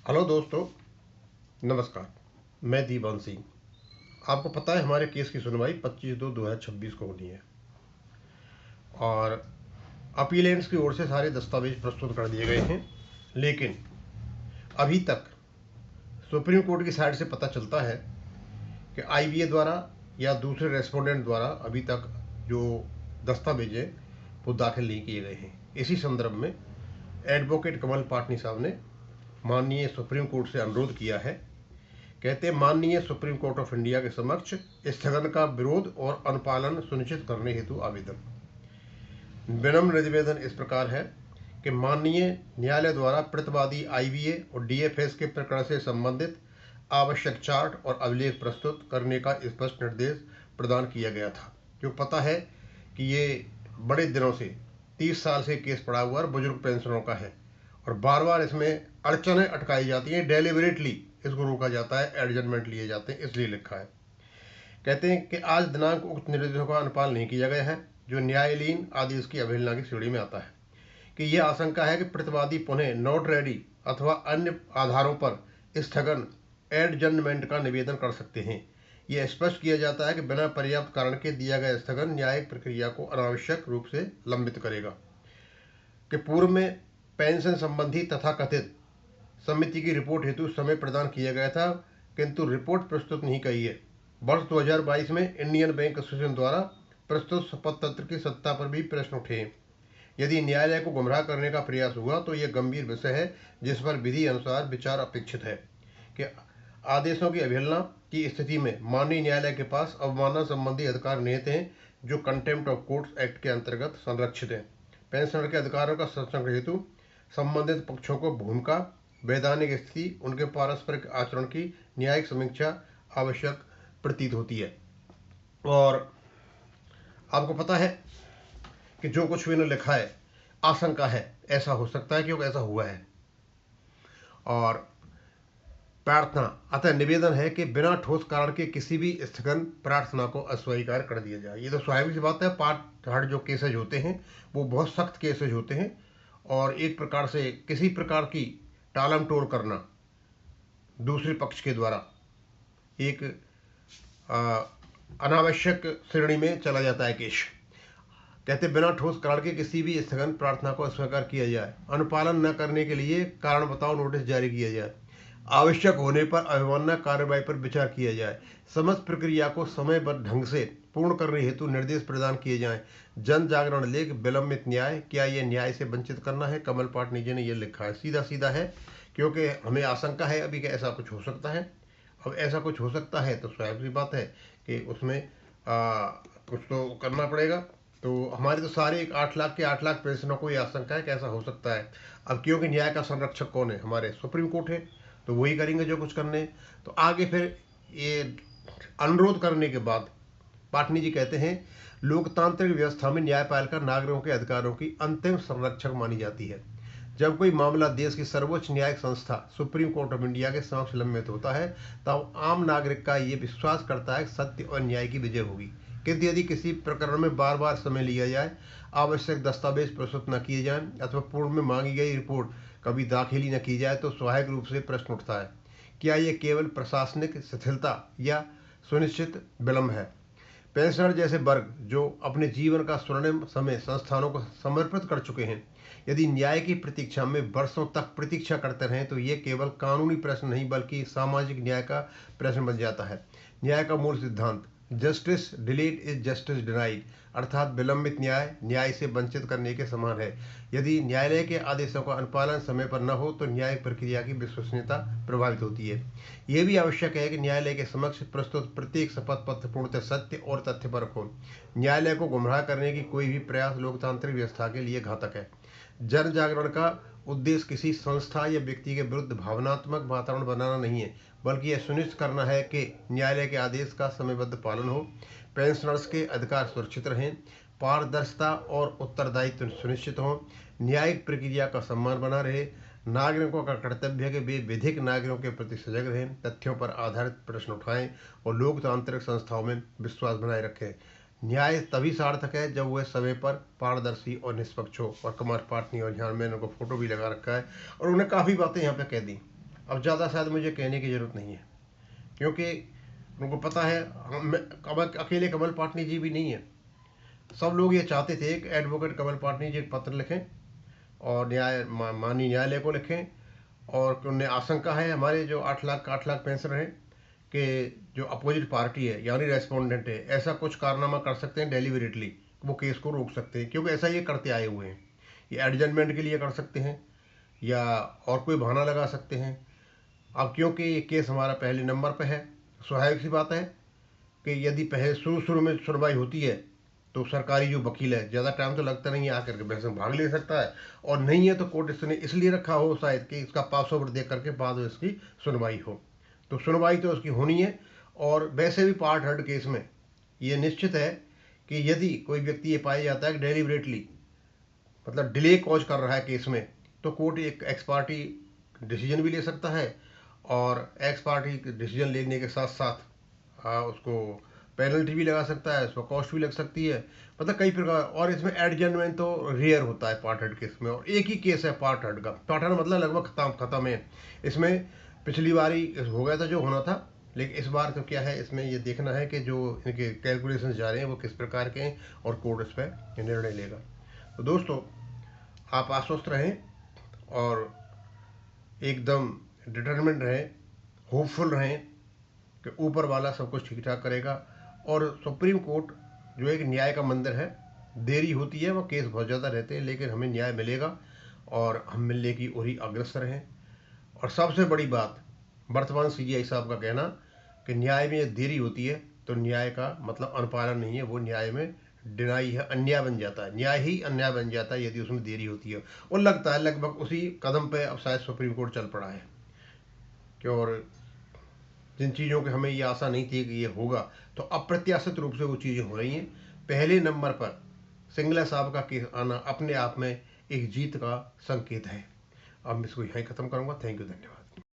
Hello दोस्तों, नमस्कार। मैं दीवान सिंह। आपको पता है हमारे केस की सुनवाई 25/2/2026 को होनी है और अपीलेंट्स की ओर से सारे दस्तावेज प्रस्तुत कर दिए गए हैं। लेकिन अभी तक सुप्रीम कोर्ट की साइड से पता चलता है कि आईबीए द्वारा या दूसरे रेस्पोंडेंट द्वारा अभी तक जो दस्तावेज हैं वो दाखिल नहीं किए गए हैं। इसी संदर्भ में एडवोकेट कमल पाटनी साहब ने माननीय सुप्रीम कोर्ट से अनुरोध किया है। कहते हैं, माननीय सुप्रीम कोर्ट ऑफ इंडिया के समक्ष स्थगन का विरोध और अनुपालन सुनिश्चित करने हेतु आवेदन। विनम्र निवेदन इस प्रकार है कि माननीय न्यायालय द्वारा प्रतिवादी आईवीए और डीएफएस के प्रकरण से संबंधित आवश्यक चार्ट और अभिलेख प्रस्तुत करने का स्पष्ट निर्देश प्रदान किया गया था। क्यों पता है कि ये बड़े दिनों से 30 साल से केस पड़ा हुआ और बुजुर्ग पेंशनरों का है और बार बार इसमें अड़चनें अटकाई जाती हैं। डेलिबरेटली इसको रोका जाता है, एडजमेंट लिए जाते हैं, इसलिए लिखा है। कहते हैं कि आज दिनांक उक्त निर्देशों का अनुपालन नहीं किया गया है, जो न्यायालयीन आदेश की अवहेलना की श्रेणी में आता है। कि यह आशंका है कि प्रतिवादी पुनः नॉट रेडी अथवा अन्य आधारों पर स्थगन एडजमेंट का निवेदन कर सकते हैं। यह स्पष्ट किया जाता है कि बिना पर्याप्त कारण के दिया गया स्थगन न्यायिक प्रक्रिया को अनावश्यक रूप से लंबित करेगा। कि पूर्व में पेंशन संबंधी तथाकथित समिति की रिपोर्ट हेतु समय प्रदान किया गया था, किंतु रिपोर्ट प्रस्तुत नहीं की है। वर्ष 2022 में इंडियन बैंक एसोसिएशन द्वारा प्रस्तुत शपथ पत्र की सत्ता पर भी प्रश्न उठे। यदि न्यायालय को गुमराह करने का प्रयास हुआ तो यह गंभीर विषय है जिस पर विधि अनुसार विचार अपेक्षित है। कि आदेशों की अवहेलना की स्थिति में माननीय न्यायालय के पास अवमानना संबंधी अधिकार निहित हैं, जो कंटेम्प्ट ऑफ कोर्ट्स एक्ट के अंतर्गत संरक्षित हैं। पेंशनर के अधिकारों का संरक्षण हेतु संबंधित पक्षों को भूमिका, वैधानिक स्थिति, उनके पारस्परिक आचरण की न्यायिक समीक्षा आवश्यक प्रतीत होती है। और आपको पता है कि जो कुछ भी इन्होंने लिखा है, आशंका है ऐसा हो सकता है क्योंकि ऐसा हुआ है। और प्रार्थना अतः निवेदन है कि बिना ठोस कारण के किसी भी स्थगन प्रार्थना को अस्वीकार कर दिया जाए। ये तो स्वाभाविक सी बात है। पार्ट थर्ड जो केसेज होते हैं वो बहुत सख्त केसेज होते हैं और एक प्रकार से किसी प्रकार की टालम टोल करना दूसरे पक्ष के द्वारा एक अनावश्यक श्रेणी में चला जाता है केस। कहते बिना ठोस कारण के किसी भी स्थगन प्रार्थना को अस्वीकार किया जाए, अनुपालन न करने के लिए कारण बताओ नोटिस जारी किया जाए, आवश्यक होने पर अवमानना कार्रवाई पर विचार किया जाए, समस्त प्रक्रिया को समयबद्ध ढंग से पूर्ण करने हेतु निर्देश प्रदान किए जाएं। जन जागरण लेख विलंबित न्याय, क्या यह न्याय से वंचित करना है? कमल पाटनी जी ने यह लिखा है। सीधा सीधा है, क्योंकि हमें आशंका है अभी कि ऐसा कुछ हो सकता है। अब ऐसा कुछ हो सकता है तो स्वाभाविक सी बात है कि उसमें कुछ तो करना पड़ेगा। तो हमारे तो सारे 8 लाख के 8 लाख पेंशनों को ये आशंका है कि ऐसा हो सकता है। अब क्योंकि न्याय का संरक्षक कौन है? हमारे सुप्रीम कोर्ट है, तो वही करेंगे जो कुछ करने। तो आगे फिर ये अनुरोध करने के बाद पाटनी जी कहते हैं, लोकतांत्रिक व्यवस्था में न्यायपालिका नागरिकों के अधिकारों की अंतिम संरक्षक मानी जाती है। जब कोई मामला देश की सर्वोच्च न्यायिक संस्था सुप्रीम कोर्ट ऑफ इंडिया के समक्ष लंबित होता है तब आम नागरिक का ये विश्वास करता है कि सत्य और न्याय की विजय होगी। किंतु यदि किसी प्रकरण में बार बार समय लिया जाए, आवश्यक दस्तावेज प्रस्तुत न किए जाएं अथवा पूर्व में मांगी गई रिपोर्ट कभी दाखिल ही न की जाए तो स्वाभाविक रूप से प्रश्न उठता है, क्या यह केवल प्रशासनिक शिथिलता या सुनिश्चित विलंब है? पेंशनर जैसे वर्ग जो अपने जीवन का स्वर्णिम समय संस्थानों को समर्पित कर चुके हैं, यदि न्याय की प्रतीक्षा में वर्षों तक प्रतीक्षा करते रहें तो ये केवल कानूनी प्रश्न नहीं बल्कि सामाजिक न्याय का प्रश्न बन जाता है। न्याय का मूल सिद्धांत justice delayed is justice denied, अर्थात विलंबित न्याय न्याय से वंचित करने के समान है। यदि न्यायालय के आदेशों का अनुपालन समय पर न हो तो न्यायिक प्रक्रिया की विश्वसनीयता प्रभावित होती है। यह भी आवश्यक है कि न्यायालय के समक्ष प्रस्तुत प्रत्येक शपथ पत्र पूर्णतः सत्य और तथ्यपरक हो। न्यायालय को गुमराह करने की कोई भी प्रयास लोकतांत्रिक व्यवस्था के लिए घातक है। जन जागरण का उद्देश्य किसी संस्था या व्यक्ति के विरुद्ध भावनात्मक वातावरण बनाना नहीं है, बल्कि यह सुनिश्चित करना है कि न्यायालय के आदेश का समयबद्ध पालन हो, पेंशनर्स के अधिकार सुरक्षित रहें, पारदर्शिता और उत्तरदायित्व सुनिश्चित हो, न्यायिक प्रक्रिया का सम्मान बना रहे, नागरिकों का कर्तव्य है कि वे विधिक नागरिकों के प्रति सजग रहें, तथ्यों पर आधारित प्रश्न उठाएं और लोकतांत्रिक संस्थाओं में विश्वास बनाए रखें। न्याय तभी सार्थक है जब वह समय पर पारदर्शी और निष्पक्ष हो। और कमल पाटनी और यहाँ मैंने उनको फोटो भी लगा रखा है और उन्हें काफ़ी बातें यहाँ पे कह दी। अब ज़्यादा शायद मुझे कहने की ज़रूरत नहीं है, क्योंकि उनको पता है अकेले कमल पाटनी जी भी नहीं है। सब लोग ये चाहते थे कि एडवोकेट कमल पाटनी जी एक पत्र लिखें और माननीय न्यायालय को लिखें, और उन्हें आशंका है हमारे जो 8 लाख पेंशनर हैं कि जो अपोजिट पार्टी है यानी रेस्पोंडेंट है, ऐसा कुछ कारनामा कर सकते हैं डेलिबरेटली, वो केस को रोक सकते हैं, क्योंकि ऐसा ये करते आए हुए हैं। ये एडजमेंट के लिए कर सकते हैं या और कोई बहाना लगा सकते हैं। अब क्योंकि ये केस हमारा पहले नंबर पर है, स्वाभाविक सी बात है कि यदि पहले शुरू में सुनवाई होती है तो सरकारी जो वकील है ज़्यादा टाइम तो लगता नहीं है, आकर के बहस में भाग ले सकता है, और नहीं है तो कोर्ट इसने इसलिए रखा हो शायद कि इसका पास ओवर देख करके बाद में इसकी सुनवाई हो। तो सुनवाई तो उसकी होनी है। और वैसे भी पार्ट हर्ड केस में ये निश्चित है कि यदि कोई व्यक्ति ये पाया जाता है कि डेलिबरेटली मतलब डिले कॉज कर रहा है केस में, तो कोर्ट एक एक्स पार्टी डिसीजन भी ले सकता है, और एक्स पार्टी डिसीजन लेने के साथ साथ उसको पेनल्टी भी लगा सकता है, उसको कॉस्ट भी लग सकती है, मतलब कई प्रकार। और इसमें एडजमेंट तो रेयर होता है पार्ट हर्ड केस में, और एक ही केस है पार्ट हर्ड का। पार्ट हर्ड मतलब लगभग खत्म है। इसमें पिछली बारी हो गया था जो होना था, लेकिन इस बार तो क्या है, इसमें ये देखना है कि जो इनके कैलकुलेशन जा रहे हैं वो किस प्रकार के हैं और कोर्ट इस पर निर्णय लेगा। तो दोस्तों, आप आश्वस्त रहें और एकदम डिटरमिन्ड रहें, होपफुल रहें कि ऊपर वाला सब कुछ ठीक ठाक करेगा। और सुप्रीम कोर्ट जो एक न्याय का मंदिर है, देरी होती है, वह केस बहुत ज़्यादा रहते हैं, लेकिन हमें न्याय मिलेगा और हम मिलने की ओर ही अग्रसर हैं। और सबसे बड़ी बात, वर्तमान सीजीआई साहब का कहना कि न्याय में देरी होती है तो न्याय का मतलब अनुपालन नहीं है, वो न्याय में डिनाई है, अन्याय बन जाता है, न्याय ही अन्याय बन जाता है यदि उसमें देरी होती है। और लगता है लगभग उसी कदम पे अब शायद सुप्रीम कोर्ट चल पड़ा है कि और जिन चीज़ों की हमें ये आशा नहीं थी कि ये होगा, तो अप्रत्याशित रूप से वो चीज़ें हो रही हैं। पहले नंबर पर सिंगला साहब का केस आना अपने आप में एक जीत का संकेत है। अब मैं इसको यहीं ख़त्म करूँगा। थैंक यू, धन्यवाद।